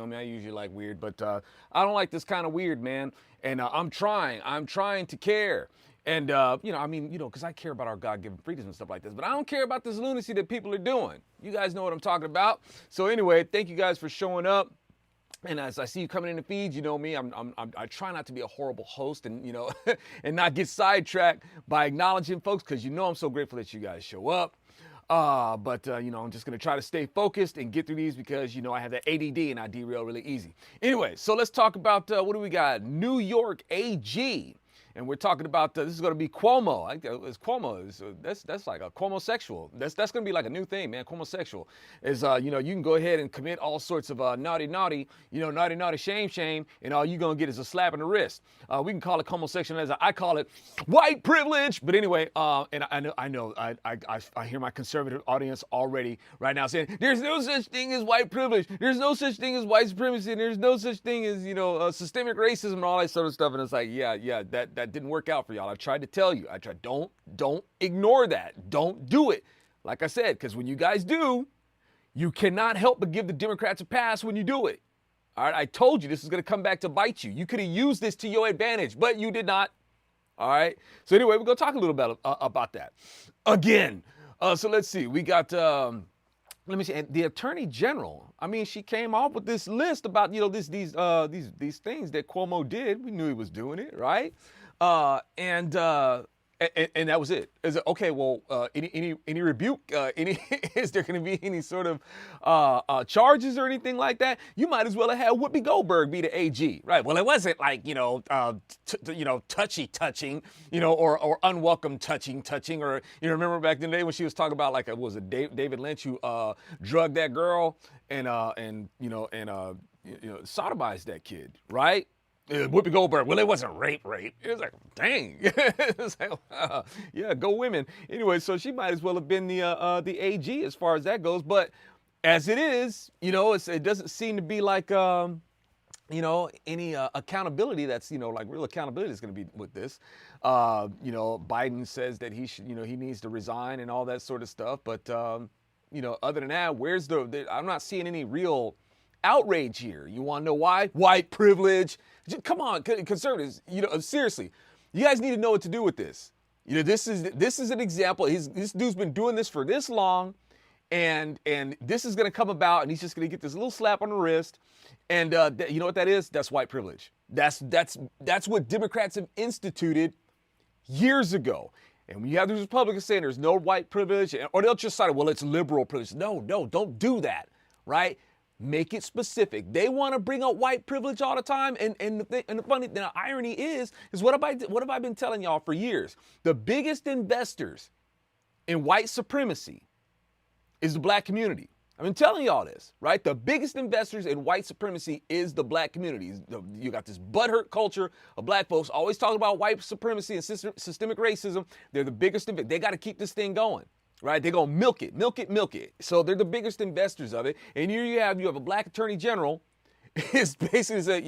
me, I usually like weird, but I don't like this kind of weird, man. And I'm trying to care. And, because I care about our God-given freedoms and stuff like this, but I don't care about this lunacy that people are doing. You guys know what I'm talking about. So anyway, thank you guys for showing up. And as I see you coming in the feeds, you know me, I try not to be a horrible host and, and not get sidetracked by acknowledging folks, because I'm so grateful that you guys show up. But I'm just going to try to stay focused and get through these because, I have that ADD and I derail really easy. Anyway, so let's talk about, what do we got? New York AG. And we're talking about, this is going to be Cuomo. It's Cuomo. That's like a Cuomo-sexual. That's going to be like a new thing, man. Cuomo-sexual is, you can go ahead and commit all sorts of naughty, shame, and all you're going to get is a slap in the wrist. We can call it Cuomo-sexual, as I call it white privilege. But anyway, and I know, I hear my conservative audience already right now saying, there's no such thing as white privilege. There's no such thing as white supremacy. And there's no such thing as, systemic racism and all that sort of stuff. And it's like, yeah, that didn't work out for y'all. I've tried to tell you. Don't ignore that. Don't do it. Like I said, because when you guys do, you cannot help but give the Democrats a pass when you do it. All right, I told you this is going to come back to bite you. You could have used this to your advantage, but you did not. All right. So anyway, we're going to talk a little bit about that again. So let's see. We got. Let me see. And the Attorney General. I mean, she came off with this list about these things that Cuomo did. We knew he was doing it, right? And that was it. Is it okay? Well, any rebuke? Is there going to be any sort of charges or anything like that? You might as well have had Whoopi Goldberg be the AG, right? Well, it wasn't like touchy touching, or unwelcome touching, or remember back in the day when she was talking about like was it David Lynch who drugged that girl and sodomized that kid, right? Whoopi Goldberg, well, it wasn't rape. It was like, dang. It's like, yeah, go women. Anyway, so she might as well have been the AG as far as that goes. But as it is, it doesn't seem to be like, any accountability that's, like real accountability is going to be with this. Biden says that he should, he needs to resign and all that sort of stuff. But, other than that, where's I'm not seeing any real outrage here. You want to know why? White privilege. Come on, conservatives. Seriously, you guys need to know what to do with this. This is an example. This dude's been doing this for this long, and this is going to come about, and he's just going to get this little slap on the wrist. And you know what that is? That's white privilege. That's what Democrats have instituted years ago. And when you have these Republicans saying there's no white privilege, or they'll just cite, well, it's liberal privilege. No, don't do that, right? Make it specific. They want to bring up white privilege all the time, and the irony is what have I been telling y'all for years? The biggest investors in white supremacy is the black community. I've been telling y'all this, right? The biggest investors in white supremacy is the black community. You got this butthurt culture of black folks always talking about white supremacy and systemic racism. They're the biggest. They got to keep this thing going. Right? They're going to milk it. So they're the biggest investors of it. And here you have a black attorney general. It's basically said,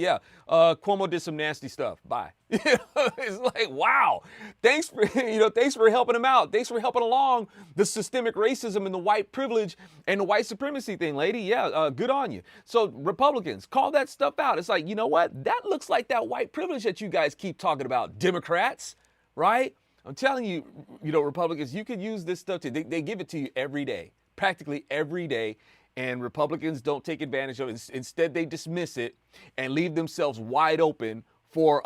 Cuomo did some nasty stuff. Bye. It's like, wow. Thanks for helping him out. Thanks for helping along the systemic racism and the white privilege and the white supremacy thing, lady. Yeah, good on you. So Republicans, call that stuff out. It's like, you know what? That looks like that white privilege that you guys keep talking about. Democrats, right? I'm telling you, Republicans, you could use this stuff they give it to you every day, practically every day, and Republicans don't take advantage of it. Instead, they dismiss it and leave themselves wide open for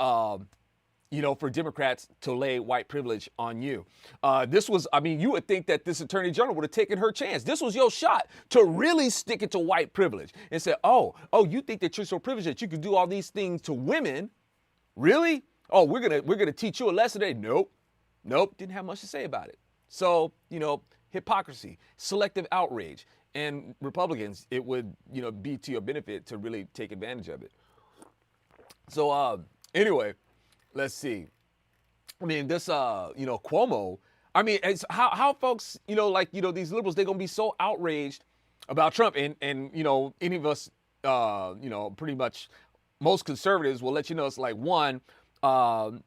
Democrats to lay white privilege on you. You would think that this attorney general would have taken her chance. This was your shot to really stick it to white privilege and say, oh, you think that you're so privileged that you can do all these things to women? Really? Oh, we're gonna teach you a lesson today. Nope, didn't have much to say about it. So, hypocrisy, selective outrage, and Republicans, it would, be to your benefit to really take advantage of it. So, anyway, let's see. I mean, this, Cuomo, I mean, it's how folks, these liberals, they're going to be so outraged about Trump and any of us, pretty much most conservatives will let you know it's like, one, we're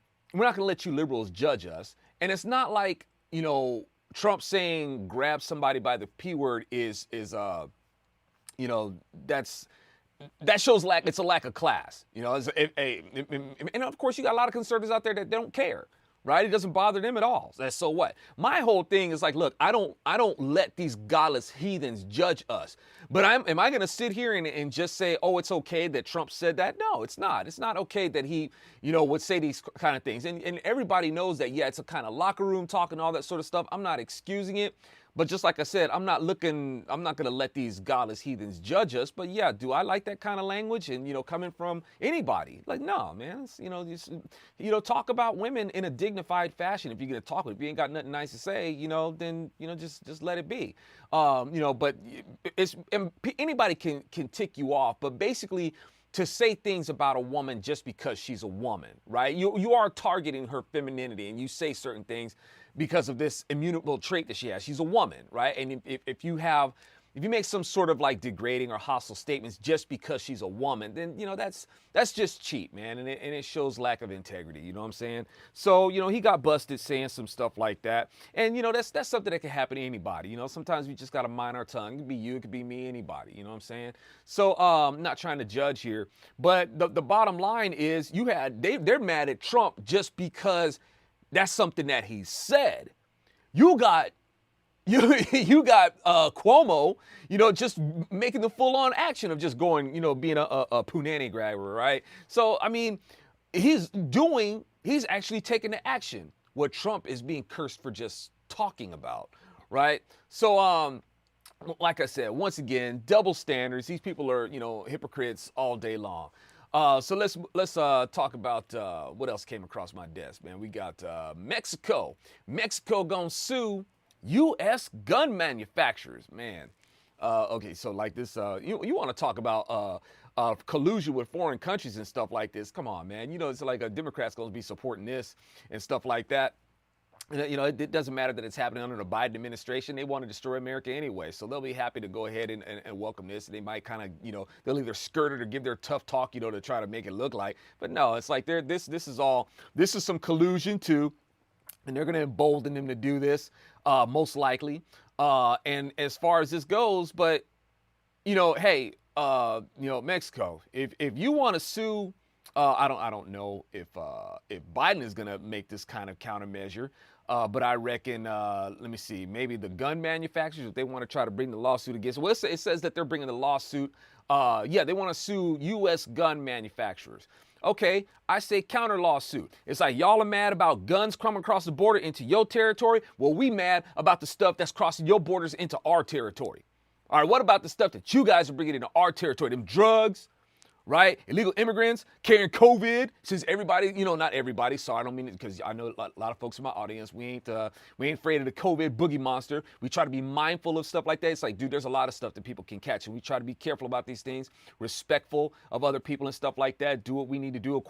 not going to let you liberals judge us. And it's not like, Trump saying grab somebody by the P word is that's that shows it's a lack of class. And of course, you got a lot of conservatives out there that don't care, right? It doesn't bother them at all. So what? My whole thing is like, look, I don't let these godless heathens judge us. But am I going to sit here and just say, oh, it's okay that Trump said that? No, it's not. It's not okay that he, would say these kind of things. And everybody knows that, yeah, it's a kind of locker room talk and all that sort of stuff. I'm not excusing it. But just like I said, I'm not going to let these godless heathens judge us. But yeah, do I like that kind of language? And, coming from anybody, like, no, man, it's, talk about women in a dignified fashion. If you're going to talk, if you ain't got nothing nice to say, then, just let it be. But anybody can tick you off. But basically, to say things about a woman just because she's a woman, right? You are targeting her femininity, and you say certain things because of this immutable trait that she has. She's a woman, right? And if you make some sort of like degrading or hostile statements just because she's a woman, then that's just cheap, man, and it shows lack of integrity. You know what I'm saying? So he got busted saying some stuff like that, and that's something that can happen to anybody. Sometimes we just gotta mind our tongue. It could be you, it could be me, anybody. You know what I'm saying? So I'm not trying to judge here, but the bottom line is they're mad at Trump just because that's something that he said. You got Cuomo, just making the full-on action of just going, being a punani grabber, right? So, I mean, he's actually taking the action what Trump is being cursed for just talking about, right? So, like I said, once again, double standards. These people are, hypocrites all day long. So let's talk about what else came across my desk, man. We got Mexico. Mexico gonna sue U.S. gun manufacturers, man. Okay, so like this, you want to talk about collusion with foreign countries and stuff like this? Come on, man. It's like a Democrat's gonna be supporting this and stuff like that. It doesn't matter that it's happening under the Biden administration. They want to destroy America anyway. So they'll be happy to go ahead and welcome this. They might kind of, they'll either skirt it or give their tough talk, to try to make it look like. But no, it's like this is some collusion too. And they're going to embolden them to do this, most likely. And as far as this goes, but, hey, Mexico, if you want to sue, I don't know if Biden is going to make this kind of countermeasure. But I reckon, let me see, maybe the gun manufacturers, if they want to try to bring the lawsuit against, well, it says that they're bringing the lawsuit. They want to sue U.S. gun manufacturers. Okay, I say counter lawsuit. It's like y'all are mad about guns coming across the border into your territory. Well, we mad about the stuff that's crossing your borders into our territory. All right, what about the stuff that you guys are bringing into our territory? Them drugs, right? Illegal immigrants carrying COVID. Since everybody, not everybody. Sorry, I don't mean it because I know a lot of folks in my audience. We ain't afraid of the COVID boogie monster. We try to be mindful of stuff like that. It's like, dude, there's a lot of stuff that people can catch, and we try to be careful about these things, respectful of other people and stuff like that. Do what we need to do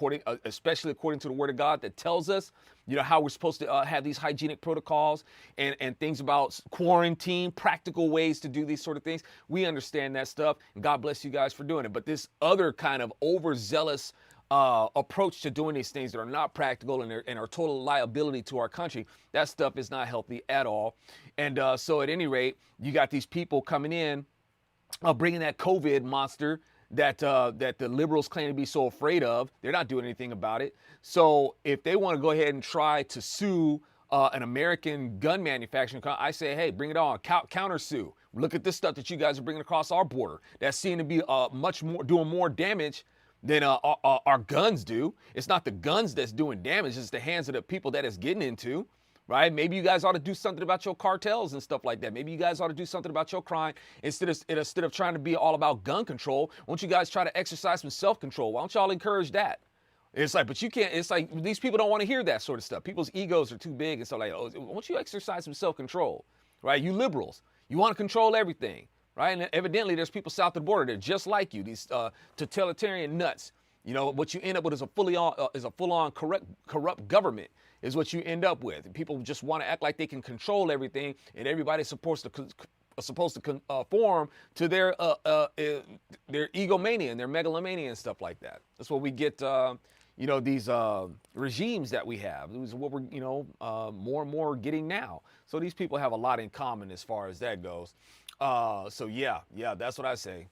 especially according to the Word of God that tells us, how we're supposed to have these hygienic protocols and things about quarantine, practical ways to do these sort of things. We understand that stuff, and God bless you guys for doing it. But this other kind of overzealous approach to doing these things that are not practical and are total liability to our country, that stuff is not healthy at all. And so at any rate, you got these people coming in, bringing that COVID monster that the liberals claim to be so afraid of. They're not doing anything about it. So if they want to go ahead and try to sue an American gun manufacturing company, I say, hey, bring it on, counter sue. Look at this stuff that you guys are bringing across our border. That seems to be doing more damage than our guns do. It's not the guns that's doing damage. It's the hands of the people that it's getting into. Right? Maybe you guys ought to do something about your cartels and stuff like that. Maybe you guys ought to do something about your crime instead of trying to be all about gun control. Why don't you guys try to exercise some self-control? Why don't y'all encourage that? It's like, but you can't, it's like these people don't want to hear that sort of stuff. People's egos are too big. And so like, why don't you exercise some self-control? Right? You liberals, you want to control everything. Right? And evidently there's people south of the border that are just like you, these totalitarian nuts. What you end up with is a full-on corrupt government is what you end up with. And people just want to act like they can control everything, and everybody's supposed to conform to their egomania and their megalomania and stuff like that. That's what we get. These regimes that we have. This is what we're more and more getting now. So these people have a lot in common as far as that goes. So yeah, that's what I say.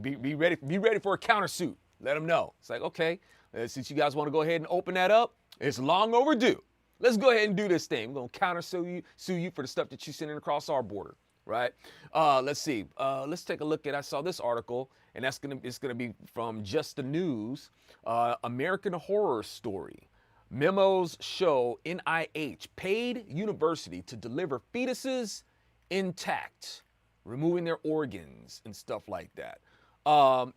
Be ready for a countersuit. Let them know. It's like, okay, since you guys want to go ahead and open that up, it's long overdue. Let's go ahead and do this thing. We're gonna sue you for the stuff that you sending across our border, right? Let's see. Let's take a look at. I saw this article, and it's gonna be from Just the News. American Horror Story. Memos show NIH paid university to deliver fetuses intact, removing their organs and stuff like that.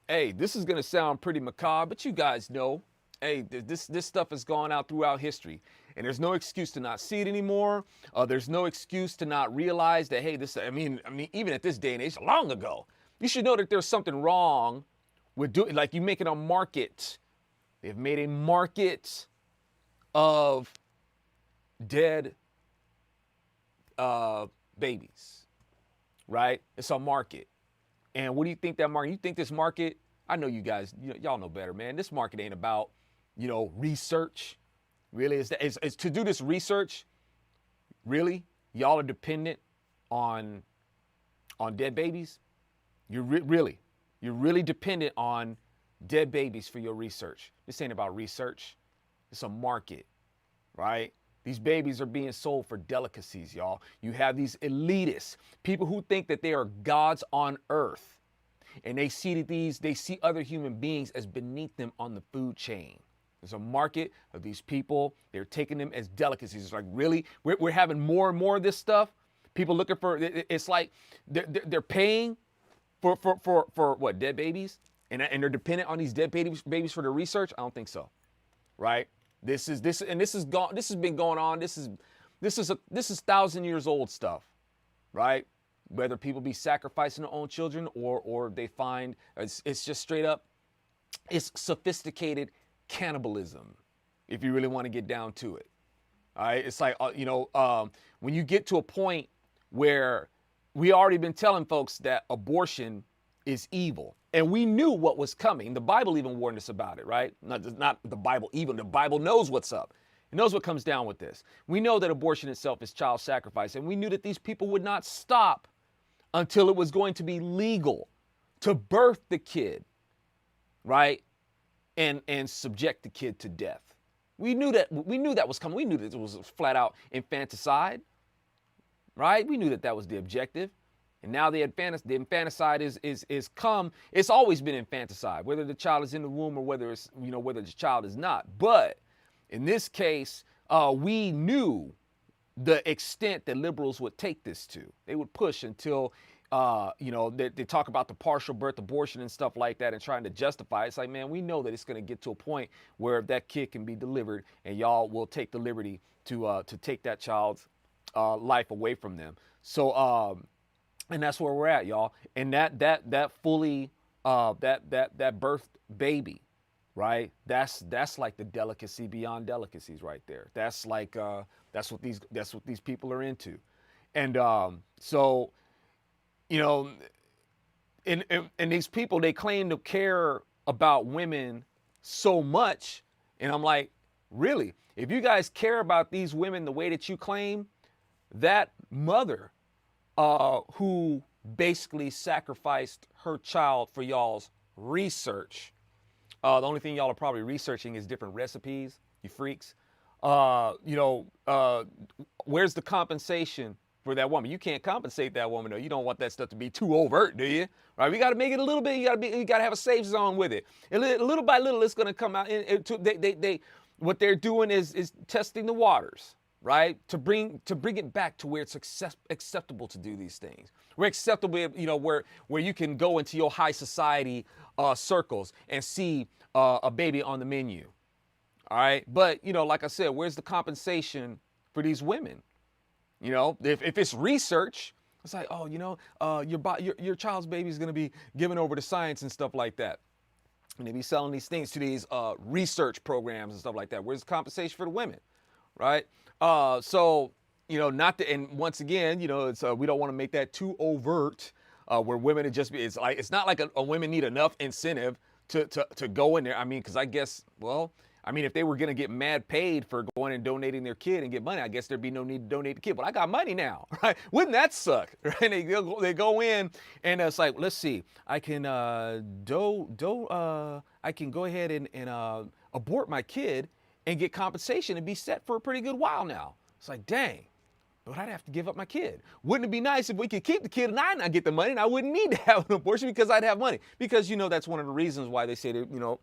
Hey, this is gonna sound pretty macabre, but you guys know, hey, this stuff has gone out throughout history, and there's no excuse to not see it anymore. There's no excuse to not realize that, hey, I mean, even at this day and age, long ago, you should know that there's something wrong with doing, like, you making a market. They've made a market of dead babies, right? It's a market. And what do you think that market? You think this market? I know you guys, y'all know better, man. This market ain't about, research. Really, it's to do this research. Really, y'all are dependent on dead babies. You're really dependent on dead babies for your research. This ain't about research. It's a market, right? These babies are being sold for delicacies, y'all. You have these elitists, people who think that they are gods on earth, and they see other human beings as beneath them on the food chain. There's a market of these people. They're taking them as delicacies. It's like, really? We're having more and more of this stuff? People looking for, it's like they're paying for what, dead babies? And they're dependent on these dead babies for the research? I don't think so, right? This has been going on. This is 1,000 years old stuff, right? Whether people be sacrificing their own children or they find it's just straight up, it's sophisticated cannibalism, if you really want to get down to it. All right, it's like when you get to a point where we already been telling folks that abortion is evil. And we knew what was coming. The Bible even warned us about it, right? Not the Bible even. The Bible knows what's up. It knows what comes down with this. We know that abortion itself is child sacrifice. And we knew that these people would not stop until it was going to be legal to birth the kid, right? And subject the kid to death. We knew that was coming. We knew that it was flat out infanticide, right? We knew that was the objective. And now the infanticide is come. It's always been infanticide, whether the child is in the womb or whether the child is not. But in this case, we knew the extent that liberals would take this to. They would push until, they talk about the partial birth abortion and stuff like that and trying to justify it. It's like, man, we know that it's going to get to a point where that kid can be delivered and y'all will take the liberty to take that child's life away from them. So, and that's where we're at, y'all. And that fully that birthed baby, right? That's like the delicacy beyond delicacies right there. That's like that's what these people are into. And so, and these people, they claim to care about women so much, and I'm like, really? If you guys care about these women the way that you claim, that mother who basically sacrificed her child for y'all's research. The only thing y'all are probably researching is different recipes, you freaks. Where's the compensation for that woman? You can't compensate that woman, though. You don't want that stuff to be too overt, do you? Right? We got to make it a little bit. You got to have a safe zone with it. And little by little, it's going to come out. What they're doing is testing the waters. Right? To bring it back to where it's acceptable to do these things. Where acceptable, where you can go into your high society circles and see a baby on the menu. All right? But, like I said, where's the compensation for these women? If it's research, it's like, oh, your child's baby is going to be given over to science and stuff like that. And they be selling these things to these research programs and stuff like that. Where's the compensation for the women? Right? And once again, it's we don't want to make that too overt, where women it's not like a women need enough incentive to go in there. I mean, because I guess, well, I mean, if they were going to get mad paid for going and donating their kid and get money, I guess there'd be no need to donate the kid. But I got money now, right? Wouldn't that suck? Right? They go in and it's like, let's see, I can I can go ahead and abort my kid and get compensation and be set for a pretty good while now. It's like, dang. But I'd have to give up my kid. Wouldn't it be nice if we could keep the kid and I not get the money and I wouldn't need to have an abortion because I'd have money? Because, that's one of the reasons why they say that,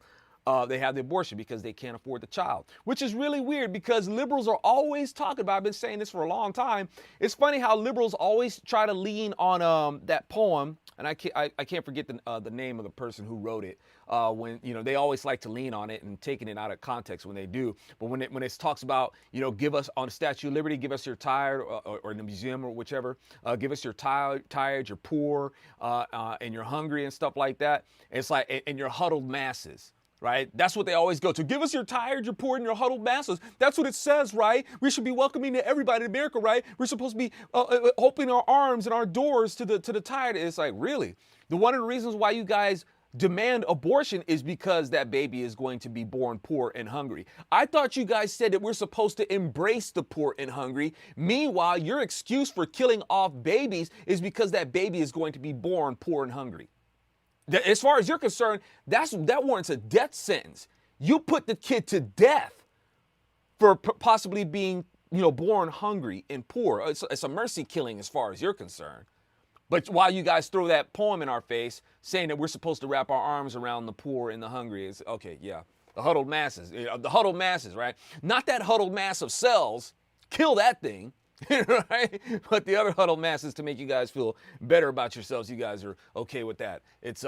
they have the abortion because they can't afford the child, which is really weird because liberals are always talking about, I've been saying this for a long time. It's funny how liberals always try to lean on that poem, and I can't forget the name of the person who wrote it. When they always like to lean on it and taking it out of context when they do. But when it talks about give us on the Statue of Liberty, give us your tired, or in the museum or whichever, give us your tired, you're poor, and you're hungry and stuff like that. It's like and you're huddled masses. Right? That's what they always go to. Give us your tired, your poor, and your huddled masses. That's what it says, right? We should be welcoming to everybody in America, right? We're supposed to be opening our arms and our doors to the tired. It's like, really? One of the reasons why you guys demand abortion is because that baby is going to be born poor and hungry. I thought you guys said that we're supposed to embrace the poor and hungry. Meanwhile, your excuse for killing off babies is because that baby is going to be born poor and hungry. As far as you're concerned, that warrants a death sentence. You put the kid to death for possibly being, born hungry and poor. It's a mercy killing as far as you're concerned. But while you guys throw that poem in our face saying that we're supposed to wrap our arms around the poor and the hungry, it's okay, yeah. The huddled masses, right? Not that huddled mass of cells. Kill that thing. Right? But the other huddled masses to make you guys feel better about yourselves. You guys are okay with that. It's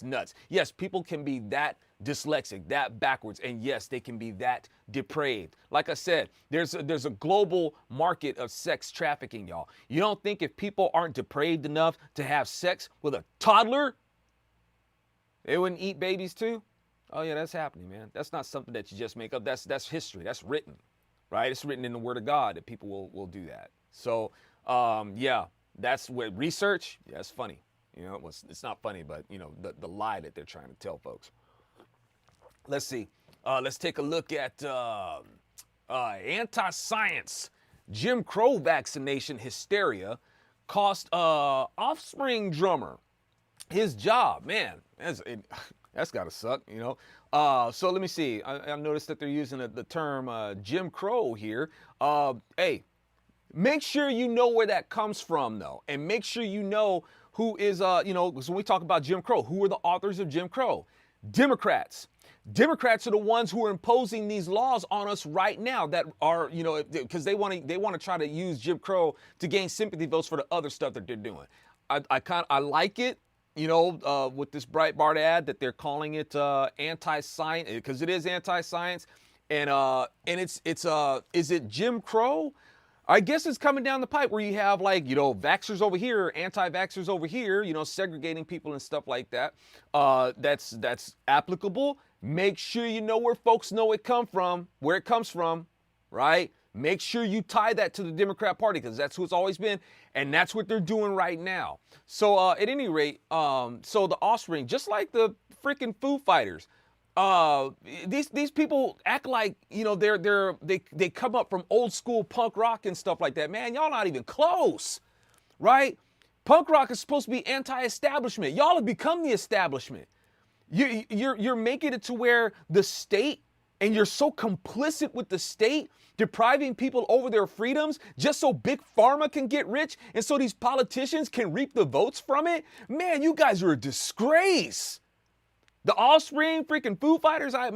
nuts. Yes, people can be that dyslexic, that backwards, and yes, they can be that depraved. Like I said, there's a global market of sex trafficking, y'all. You don't think if people aren't depraved enough to have sex with a toddler, they wouldn't eat babies too? Oh yeah, that's happening, man. That's not something that you just make up. That's history. That's written. Right? It's written in the Word of God that people will do that. So, yeah, that's what research, yeah, it's funny. It's not funny, but, the lie that they're trying to tell folks. Let's see. Let's take a look at anti-science. Jim Crow vaccination hysteria cost Offspring drummer his job. Man, that's got to suck, So let me see. I noticed that they're using the term Jim Crow here. Hey, make sure you know where that comes from, though. And make sure you know who is, because when we talk about Jim Crow, who are the authors of Jim Crow? Democrats. Democrats are the ones who are imposing these laws on us right now that are, because they want to try to use Jim Crow to gain sympathy votes for the other stuff that they're doing. I like it. With this Breitbart ad that they're calling it anti-science, because it is anti-science, and it's is it Jim Crow? I guess it's coming down the pipe where you have vaxxers over here, anti-vaxxers over here, segregating people and stuff like that. That's applicable. Make sure you know where folks know where it comes from, right? Make sure you tie that to the Democrat Party because that's who it's always been, and that's what they're doing right now. So at any rate, so the Offspring, just like the freaking Foo Fighters, these people act like they come up from old school punk rock and stuff like that. Man, y'all not even close, right? Punk rock is supposed to be anti-establishment. Y'all have become the establishment. You're making it to where the state, and you're so complicit with the state, depriving people over their freedoms just so Big Pharma can get rich and so these politicians can reap the votes from it. Man, you guys are a disgrace. The Offspring, freaking Foo Fighters, God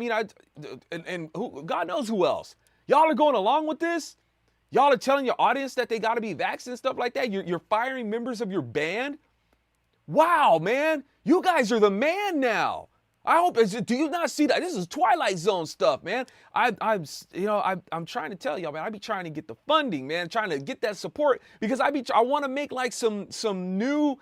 knows who else. Y'all are going along with this? Y'all are telling your audience that they got to be vaccinated and stuff like that? You're firing members of your band? Wow, man. You guys are the man now. I hope, do you not see that? This is Twilight Zone stuff, man. I'm trying to tell y'all, man, I be trying to get the funding, man, trying to get that support because I want to make like some new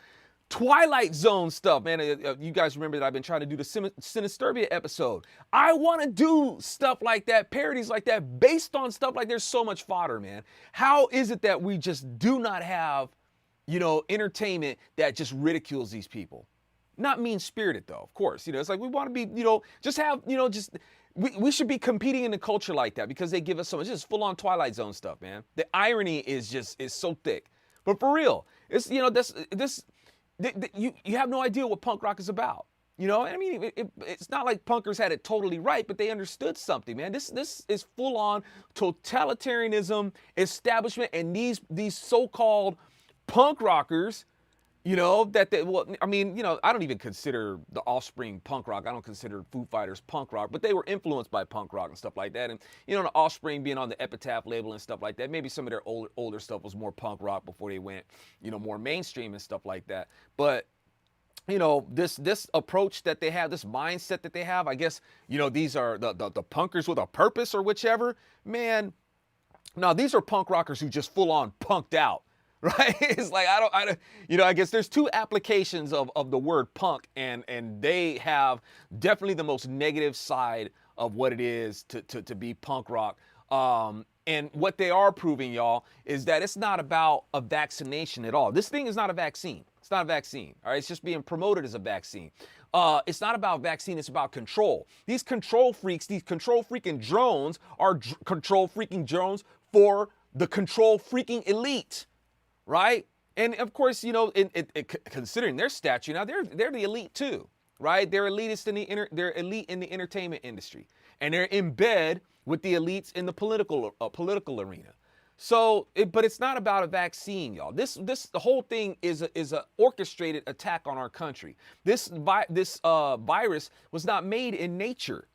Twilight Zone stuff, man. You guys remember that I've been trying to do the Sinisterbia episode. I want to do stuff like that, parodies like that, based on stuff like there's so much fodder, man. How is it that we just do not have, entertainment that just ridicules these people? Not mean-spirited though, of course. It's like we want to be, just have, we should be competing in a culture like that because they give us so much. Just full-on Twilight Zone stuff, man. The irony is so thick. But for real, it's, you have no idea what punk rock is about. I mean, it's not like punkers had it totally right, but they understood something, man. This is full-on totalitarianism, establishment, and these so-called punk rockers, that they, well, I mean, I don't even consider the Offspring punk rock. I don't consider Foo Fighters punk rock, but they were influenced by punk rock and stuff like that. And, the Offspring being on the Epitaph label and stuff like that, maybe some of their older stuff was more punk rock before they went, more mainstream and stuff like that. But, this approach that they have, this mindset that they have, I guess, these are the punkers with a purpose or whichever, man. No, these are punk rockers who just full on punked out, right? It's like, I guess there's two applications of the word punk, and they have definitely the most negative side of what it is to be punk rock. And what they are proving, y'all, is that it's not about a vaccination at all. This thing is not a vaccine. It's not a vaccine, all right? It's just being promoted as a vaccine. It's not about vaccine, it's about control. These control freaks, these control freaking drones are control freaking drones for the control freaking elite, right? And of course, considering their stature, now they're the elite too, right? They're elitist they're elite in the entertainment industry, and they're in bed with the elites in the political arena. So, but it's not about a vaccine, y'all. The whole thing is a orchestrated attack on our country. This virus was not made in nature,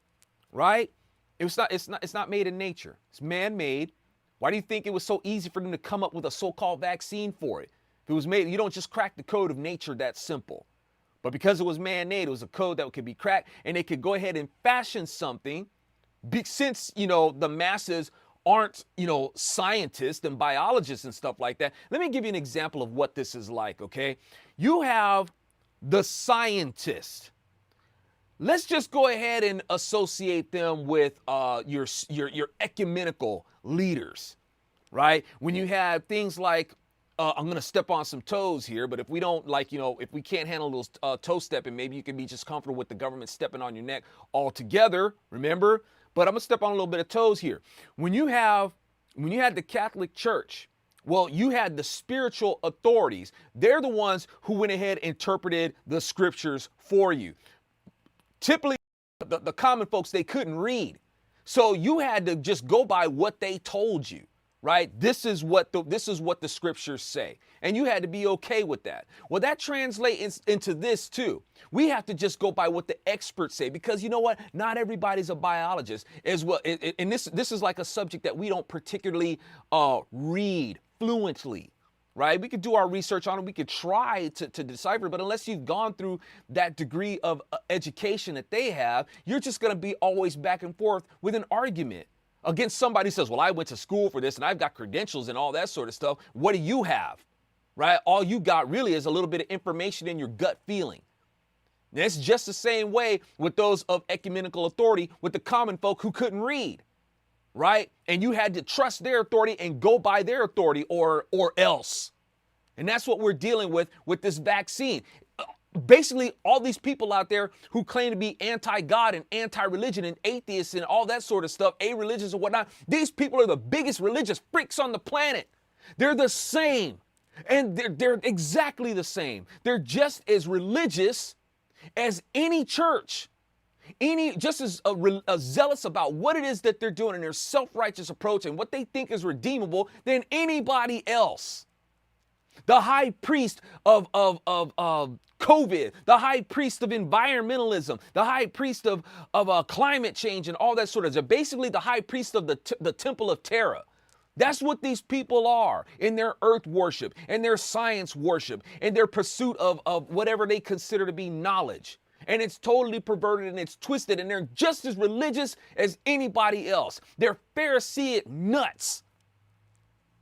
right? It's not made in nature. It's man-made. Why do you think it was so easy for them to come up with a so-called vaccine for it? If it was made, you don't just crack the code of nature that simple. But because it was man-made, it was a code that could be cracked, and they could go ahead and fashion something. Since, the masses aren't, scientists and biologists and stuff like that. Let me give you an example of what this is like, okay? You have the scientist. Let's just go ahead and associate them with your ecumenical leaders, right? When you have things like, I'm going to step on some toes here, but if we don't if we can't handle those toe stepping, maybe you can be just comfortable with the government stepping on your neck altogether, remember? But I'm going to step on a little bit of toes here. When you had the Catholic Church, well, you had the spiritual authorities. They're the ones who went ahead and interpreted the scriptures for you. Typically, the common folks, they couldn't read. So you had to just go by what they told you, right? This is what the scriptures say. And you had to be okay with that. Well, that translates into this too. We have to just go by what the experts say, because you know what? Not everybody's a biologist as well. And this is like a subject that we don't particularly read fluently, right? We could do our research on it. We could try to decipher, but unless you've gone through that degree of education that they have, you're just going to be always back and forth with an argument against somebody who says, well, I went to school for this and I've got credentials and all that sort of stuff. What do you have? Right? All you got really is a little bit of information in your gut feeling. And it's just the same way with those of ecumenical authority, with the common folk who couldn't read, right? And you had to trust their authority and go by their authority or else. And that's what we're dealing with this vaccine. Basically, all these people out there who claim to be anti-God and anti-religion and atheists and all that sort of stuff, a-religious or whatnot, these people are the biggest religious freaks on the planet. They're the same. And they're exactly the same. They're just as religious as any church, just as zealous about what it is that they're doing in their self-righteous approach and what they think is redeemable than anybody else. The high priest of COVID, the high priest of environmentalism, the high priest of climate change and all that sort of stuff. Basically, the high priest of the temple of Terra. That's what these people are in their earth worship and their science worship and their pursuit of whatever they consider to be knowledge. And it's totally perverted and it's twisted, and they're just as religious as anybody else. They're Pharisaic nuts.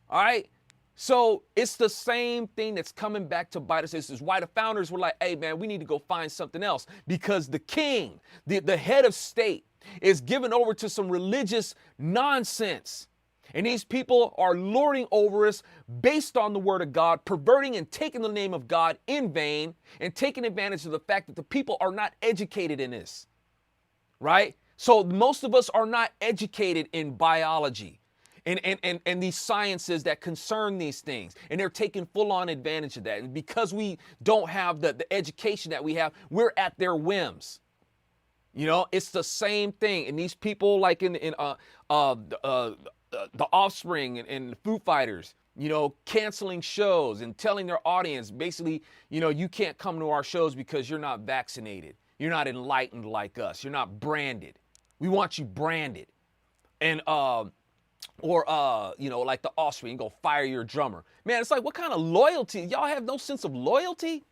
All right? So it's the same thing that's coming back to bite us. This is why the founders were like, hey, man, we need to go find something else, because the king, the head of state, is given over to some religious nonsense. And these people are lording over us based on the word of God, perverting and taking the name of God in vain, and taking advantage of the fact that the people are not educated in this, right? So most of us are not educated in biology and these sciences that concern these things. And they're taking full on advantage of that. And because we don't have the education that we have, we're at their whims. You know, it's the same thing. And these people like the Offspring and the Foo Fighters, you know, canceling shows and telling their audience, basically, you know, you can't come to our shows because you're not vaccinated. You're not enlightened like us. You're not branded. We want you branded. And, you know, like the Offspring, you go fire your drummer. Man, it's like, what kind of loyalty? Y'all have no sense of loyalty?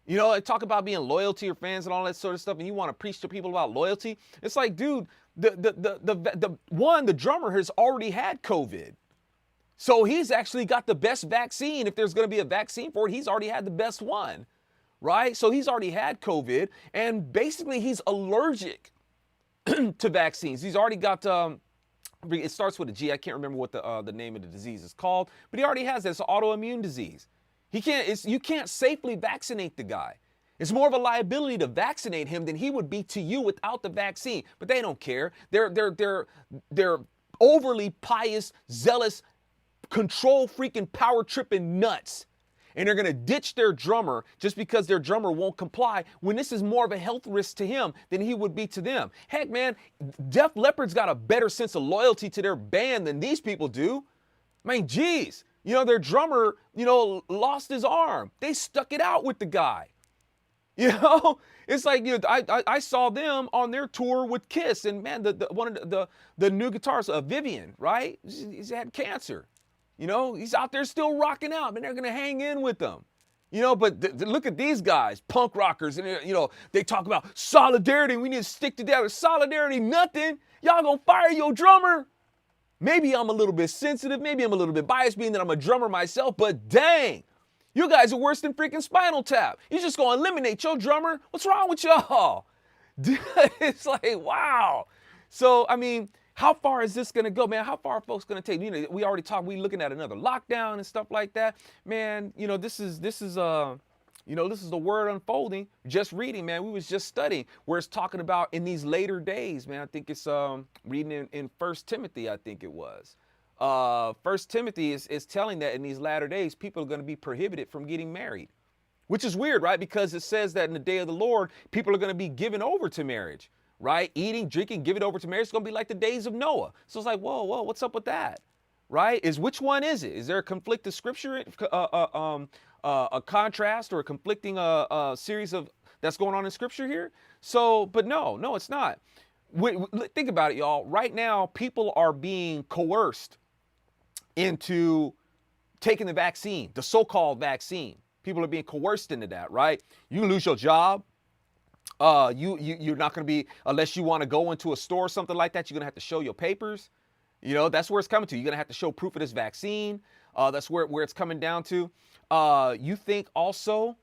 You know, and talk about being loyal to your fans and all that sort of stuff, and you want to preach to people about loyalty. It's like, dude, the drummer has already had COVID. So he's actually got the best vaccine. If there's going to be a vaccine for it, he's already had the best one, right? So he's already had COVID, and basically he's allergic to vaccines. He's already got, it starts with a G. I can't remember what the name of the disease is called, but he already has it. It's an autoimmune disease. You can't safely vaccinate the guy. It's more of a liability to vaccinate him than he would be to you without the vaccine. But they don't care. They're overly pious, zealous, control freaking power tripping nuts. And they're gonna ditch their drummer just because their drummer won't comply, when this is more of a health risk to him than he would be to them. Heck, man, Def Leppard's got a better sense of loyalty to their band than these people do. I mean, geez. You know, their drummer, you know, lost his arm. They stuck it out with the guy. You know, it's like, you know, I saw them on their tour with Kiss, and man, one of the new guitarist, Vivian, right? He's had cancer. You know, he's out there still rocking out, and they're gonna hang in with them. You know, but look at these guys, punk rockers, and you know, they talk about solidarity. We need to stick together. Solidarity, nothing. Y'all gonna fire your drummer? Maybe I'm a little bit sensitive. Maybe I'm a little bit biased being that I'm a drummer myself, but dang, you guys are worse than freaking Spinal Tap. You're just going to eliminate your drummer? What's wrong with y'all? It's like, wow. So, I mean, how far is this going to go, man? How far are folks going to take? You know, we already talked, we looking at another lockdown and stuff like that. Man, you know, this is you know, this is the word unfolding. Just reading, man. We was just studying where it's talking about in these later days, man. I think it's reading in 1 Timothy, I think it was. 1 Timothy is telling that in these latter days, people are going to be prohibited from getting married, which is weird, right? Because it says that in the day of the Lord, people are going to be given over to marriage, right? Eating, drinking, give it over to marriage. It's going to be like the days of Noah. So it's like, whoa, what's up with that? Right? Which one is it? Is there a conflict of scripture, a contrast or a conflicting series of that's going on in scripture here? So, but no, it's not. Think about it, y'all. Right now, people are being coerced into taking the vaccine, the so-called vaccine. People are being coerced into that, right? You lose your job. You're not going to be, unless you want to go into a store or something like that, you're going to have to show your papers. You know, that's where it's coming to. You're going to have to show proof of this vaccine. That's where it's coming down to. You think also,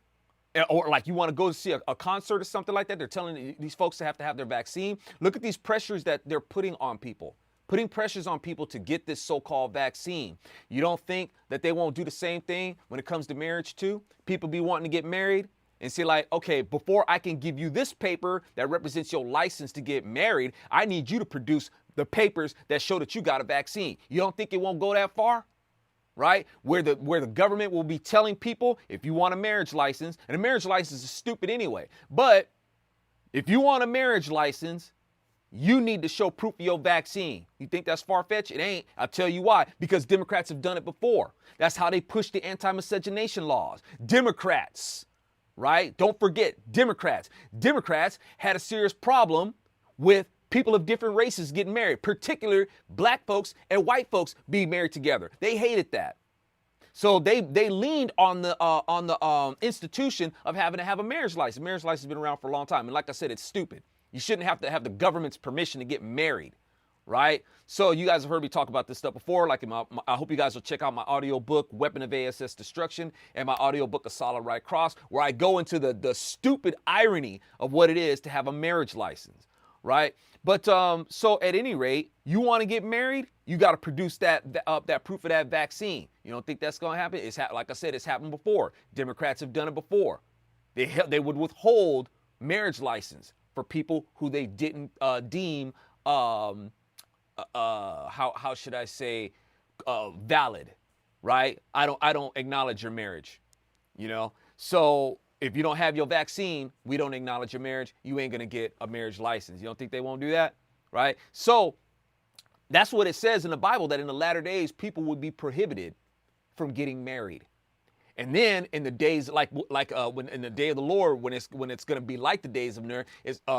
or like you want to go see a concert or something like that, they're telling these folks to have their vaccine. Look at these pressures that they're putting on people, putting pressures on people to get this so-called vaccine. You don't think that they won't do the same thing when it comes to marriage too? People be wanting to get married and say like, okay, before I can give you this paper that represents your license to get married, I need you to produce the papers that show that you got a vaccine. You don't think it won't go that far? Right? Where the government will be telling people, if you want a marriage license, and a marriage license is stupid anyway, but if you want a marriage license, you need to show proof of your vaccine. You think that's far-fetched? It ain't. I'll tell you why. Because Democrats have done it before. That's how they push the anti-miscegenation laws. Democrats, right? Don't forget, Democrats. Democrats had a serious problem with people of different races getting married, particularly black folks and white folks being married together. They hated that. So they leaned on the institution of having to have a marriage license. Marriage license has been around for a long time. And like I said, it's stupid. You shouldn't have to have the government's permission to get married, right? So you guys have heard me talk about this stuff before. Like I hope you guys will check out my audio book, Weapon of ASS Destruction, and my audio book, A Solid Right Cross, where I go into the stupid irony of what it is to have a marriage license, right? But so at any rate, you want to get married? you got to produce that proof of that vaccine. You don't think that's going to happen? Like I said, it's happened before. Democrats have done it before. They would withhold marriage license for people who they didn't deem how should I say valid, right? I don't acknowledge your marriage, you know. So if you don't have your vaccine, we don't acknowledge your marriage. You ain't gonna get a marriage license. You don't think they won't do that, right? So that's what it says in the Bible, that in the latter days people would be prohibited from getting married. And then in the days when in the day of the Lord, when it's going to be like the days of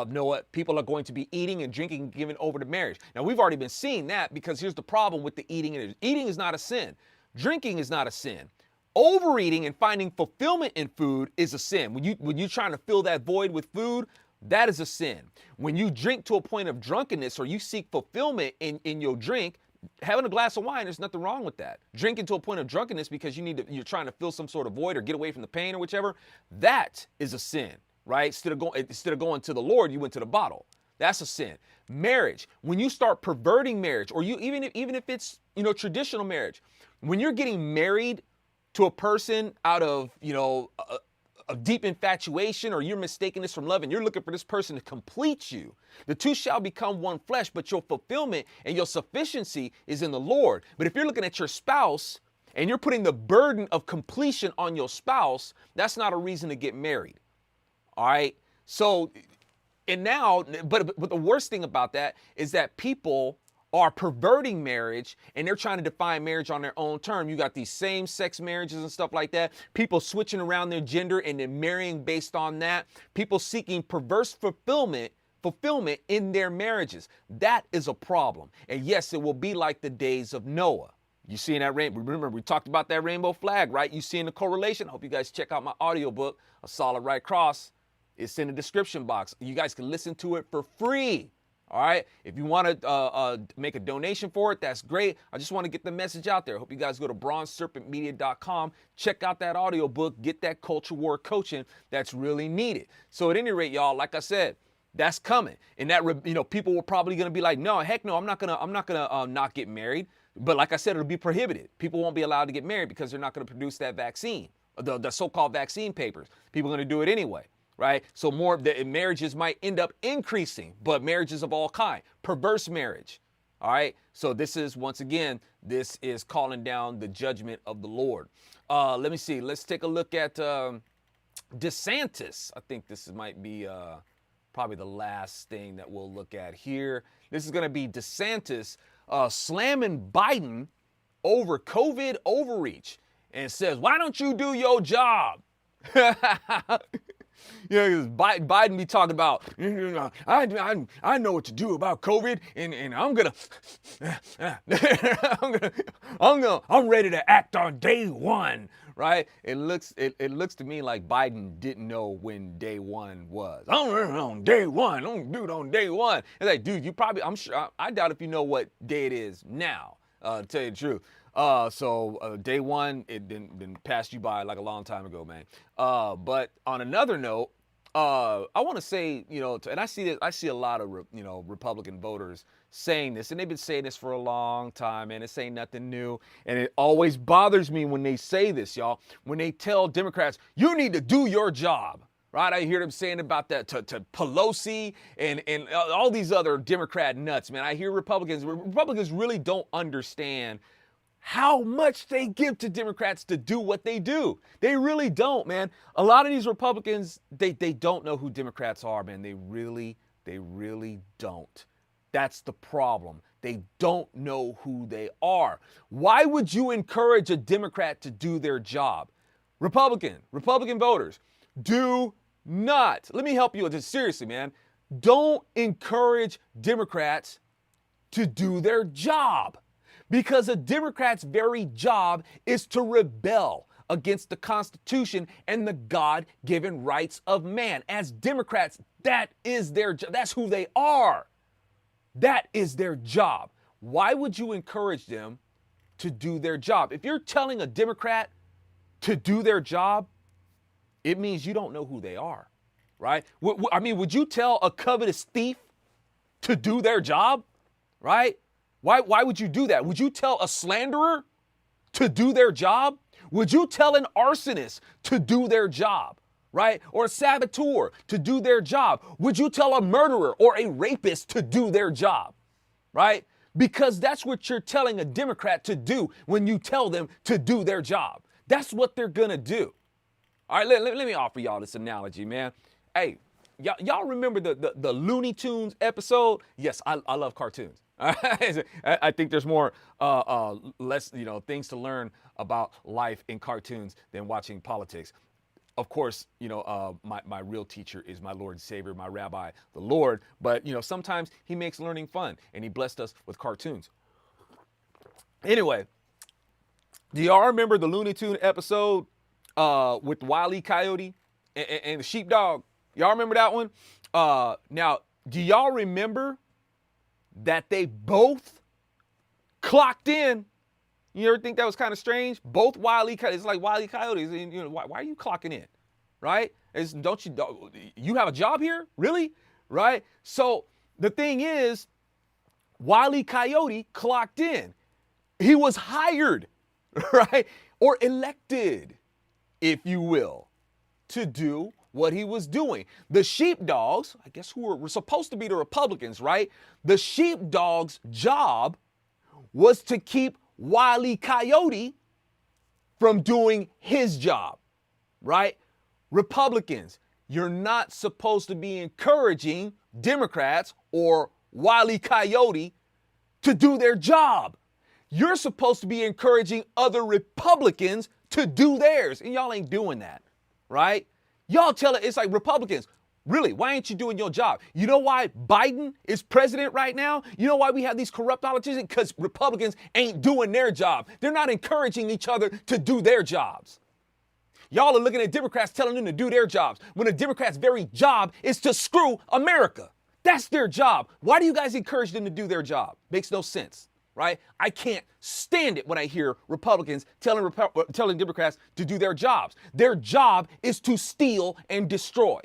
Noah, people are going to be eating and drinking and giving over to marriage. Now we've already been seeing that, because here's the problem with the eating. Eating is not a sin. Drinking is not a sin. Overeating and finding fulfillment in food is a sin. When you're trying to fill that void with food, that is a sin. When you drink to a point of drunkenness, or you seek fulfillment in your drink, having a glass of wine, there's nothing wrong with that. Drinking to a point of drunkenness because you're trying to fill some sort of void or get away from the pain or whichever, that is a sin, right? Instead of going to the Lord, you went to the bottle. That's a sin. Marriage, when you start perverting marriage, or even if it's, traditional marriage, when you're getting married to a person out of, a deep infatuation, or you're mistaking this from love and you're looking for this person to complete you, the two shall become one flesh, but your fulfillment and your sufficiency is in the Lord. But if you're looking at your spouse and you're putting the burden of completion on your spouse, that's not a reason to get married. All right. So, and now, but the worst thing about that is that people are perverting marriage, and they're trying to define marriage on their own term. You got these same-sex marriages and stuff like that. People switching around their gender and then marrying based on that. People seeking perverse fulfillment in their marriages. That is a problem. And yes, it will be like the days of Noah. You seeing that rainbow? Remember, we talked about that rainbow flag, right? You seeing the correlation? I hope you guys check out my audiobook, A Solid Right Cross. It's in the description box. You guys can listen to it for free. All right. If you want to make a donation for it, that's great. I just want to get the message out there. Hope you guys go to bronzeserpentmedia.com, check out that audiobook, get that culture war coaching that's really needed. So at any rate, y'all, like I said, that's coming. And that, people were probably going to be like, no, heck no, I'm not going to not get married. But like I said, it'll be prohibited. People won't be allowed to get married because they're not going to produce that vaccine, the so-called vaccine papers. People are going to do it anyway. Right? So marriages might end up increasing, but marriages of all kind, perverse marriage. All right. So this is calling down the judgment of the Lord. Let me see. Let's take a look at DeSantis. I think this might be probably the last thing that we'll look at here. This is going to be DeSantis slamming Biden over COVID overreach, and says, why don't you do your job? Biden be talking about, I know what to do about COVID, and I'm ready to act on day one, right? It looks to me like Biden didn't know when day one was. I'm on day one. I'm do it on day one. It's like, dude, I doubt if you know what day it is now, to tell you the truth. So day one, it been passed you by like a long time ago, man. But on another note, I want to say, and I see a lot of, Republican voters saying this, and they've been saying this for a long time, and it's ain't nothing new. And it always bothers me when they say this, y'all, when they tell Democrats, you need to do your job. Right? I hear them saying about that to Pelosi and all these other Democrat nuts, man. I hear Republicans really don't understand how much they give to Democrats to do what they do. They really don't, man. A lot of these Republicans, they don't know who Democrats are, man. They really don't. That's the problem. They don't know who they are. Why would you encourage a Democrat to do their job? Republican voters, do not. Let me help you with this. Seriously, man. Don't encourage Democrats to do their job. Because a Democrat's very job is to rebel against the Constitution and the God-given rights of man. As Democrats, that is their job. That's who they are. That is their job. Why would you encourage them to do their job? If you're telling a Democrat to do their job, it means you don't know who they are, right? Would you tell a covetous thief to do their job, right? Why would you do that? Would you tell a slanderer to do their job? Would you tell an arsonist to do their job, right? Or a saboteur to do their job? Would you tell a murderer or a rapist to do their job, right? Because that's what you're telling a Democrat to do when you tell them to do their job. That's what they're going to do. All right, let me offer y'all this analogy, man. Hey, y'all remember the Looney Tunes episode? Yes, I love cartoons. I think there's more, less, things to learn about life in cartoons than watching politics. Of course, my real teacher is my Lord and Savior, my rabbi, the Lord. But, sometimes he makes learning fun, and he blessed us with cartoons. Anyway, do y'all remember the Looney Tune episode with Wile E. Coyote and the sheepdog? Y'all remember that one? Now, do y'all remember that they both clocked in? You ever think that was kind of strange? Both Wile E. Coyote, it's like Wile E. Coyotes. Why are you clocking in, right? You have a job here, really, right? So the thing is, Wile E. Coyote clocked in. He was hired, right, or elected, if you will, to do what he was doing. The sheepdogs, I guess, who were supposed to be the Republicans, right? The sheepdogs' job was to keep Wile E. Coyote from doing his job, right? Republicans, you're not supposed to be encouraging Democrats or Wile E. Coyote to do their job. You're supposed to be encouraging other Republicans to do theirs, and y'all ain't doing that, right? Y'all tell it, it's like, Republicans, really, why ain't you doing your job? You know why Biden is president right now? You know why we have these corrupt politicians? Because Republicans ain't doing their job. They're not encouraging each other to do their jobs. Y'all are looking at Democrats telling them to do their jobs when the Democrats' very job is to screw America. That's their job. Why do you guys encourage them to do their job? Makes no sense, right? I can't stand it when I hear Republicans telling Democrats to do their jobs. Their job is to steal and destroy.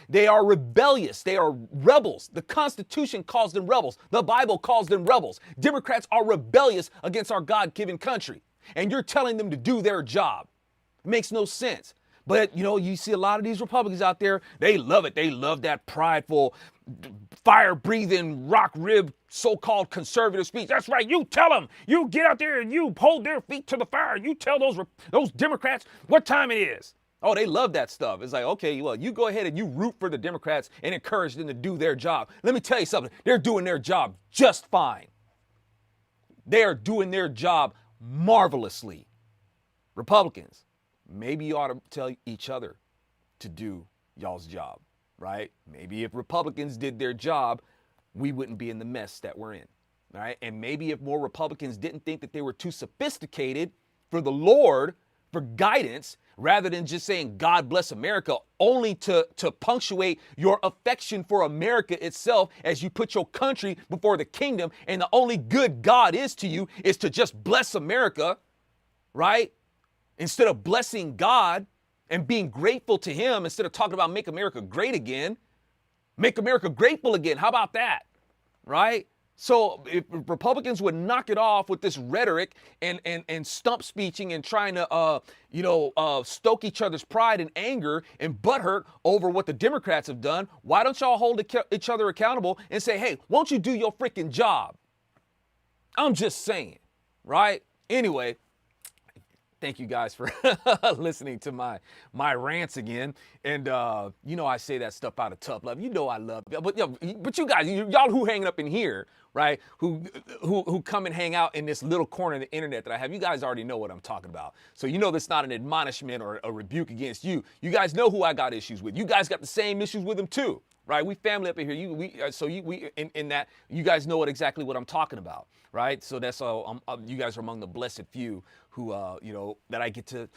They are rebellious. They are rebels. The Constitution calls them rebels. The Bible calls them rebels. Democrats are rebellious against our God-given country. And you're telling them to do their job. It makes no sense. But, you see a lot of these Republicans out there, they love it. They love that prideful, fire-breathing, rock-ribbed, so-called conservative speech. That's right. You tell them. You get out there and you hold their feet to the fire. You tell those Democrats what time it is. Oh, they love that stuff. It's like, okay, well, you go ahead and you root for the Democrats and encourage them to do their job. Let me tell you something. They're doing their job just fine. They are doing their job marvelously. Republicans, maybe you ought to tell each other to do y'all's job, right? Maybe if Republicans did their job, we wouldn't be in the mess that we're in, right? And maybe if more Republicans didn't think that they were too sophisticated for the Lord, for guidance, rather than just saying, God bless America, only to punctuate your affection for America itself as you put your country before the kingdom, and the only good God is to you is to just bless America, right? Instead of blessing God and being grateful to him, instead of talking about make America great again, make America grateful again. How about that, right? So if Republicans would knock it off with this rhetoric and stump speeching and trying to, stoke each other's pride and anger and butthurt over what the Democrats have done, why don't y'all hold each other accountable and say, hey, won't you do your freaking job? I'm just saying, right? Anyway, thank you guys for listening to my rants again. And, I say that stuff out of tough love. I love you. But you guys, y'all who hanging up in here, right, who come and hang out in this little corner of the internet that I have, you guys already know what I'm talking about. So that's not an admonishment or a rebuke against you. You guys know who I got issues with. You guys got the same issues with them too, right? We family up in here. In that, you guys know exactly what I'm talking about, right? So that's all. You guys are among the blessed few who, that I get to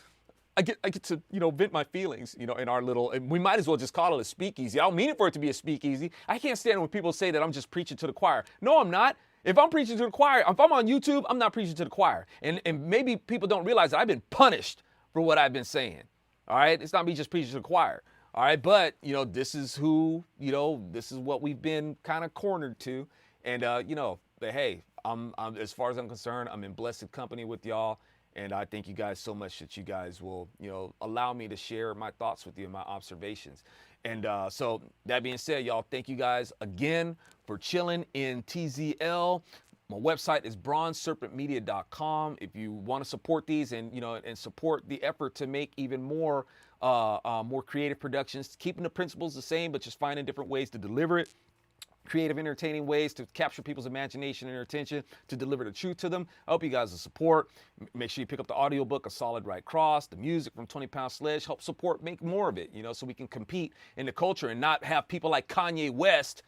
vent my feelings, in our little, and we might as well just call it a speakeasy. I don't mean it for it to be a speakeasy. I can't stand when people say that I'm just preaching to the choir. No, I'm not. If I'm preaching to the choir, if I'm on YouTube, I'm not preaching to the choir. And maybe people don't realize that I've been punished for what I've been saying. All right. It's not me just preaching to the choir. All right. But, this is who, this is what we've been kind of cornered to. And, but hey, as far as I'm concerned, I'm in blessed company with y'all. And I thank you guys so much that you guys will, allow me to share my thoughts with you and my observations. And so that being said, y'all, thank you guys again for chilling in TZL. My website is bronzeserpentmedia.com. If you want to support these and support the effort to make even more creative productions, keeping the principles the same, but just finding different ways to deliver it. Creative, entertaining ways to capture people's imagination and their attention, to deliver the truth to them. I hope you guys will support. Make sure you pick up the audiobook, A Solid Right Cross, the music from 20 Pound Sledge. Help support, make more of it, so we can compete in the culture and not have people like Kanye West,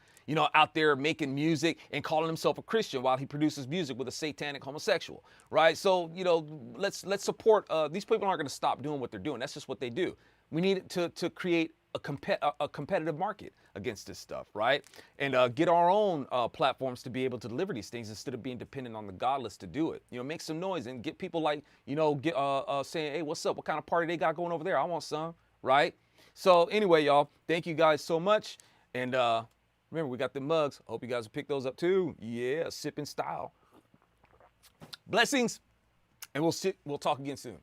out there making music and calling himself a Christian while he produces music with a satanic homosexual, right? So, let's support. These people aren't going to stop doing what they're doing. That's just what they do. We need to create a competitive market against this stuff, right? And get our own platforms to be able to deliver these things instead of being dependent on the godless to do it. Make some noise and get people like, saying, hey, what's up? What kind of party they got going over there? I want some, right? So anyway, y'all, thank you guys so much. And remember, we got the mugs. I hope you guys will pick those up too. Yeah, sipping style. Blessings. And we'll talk again soon.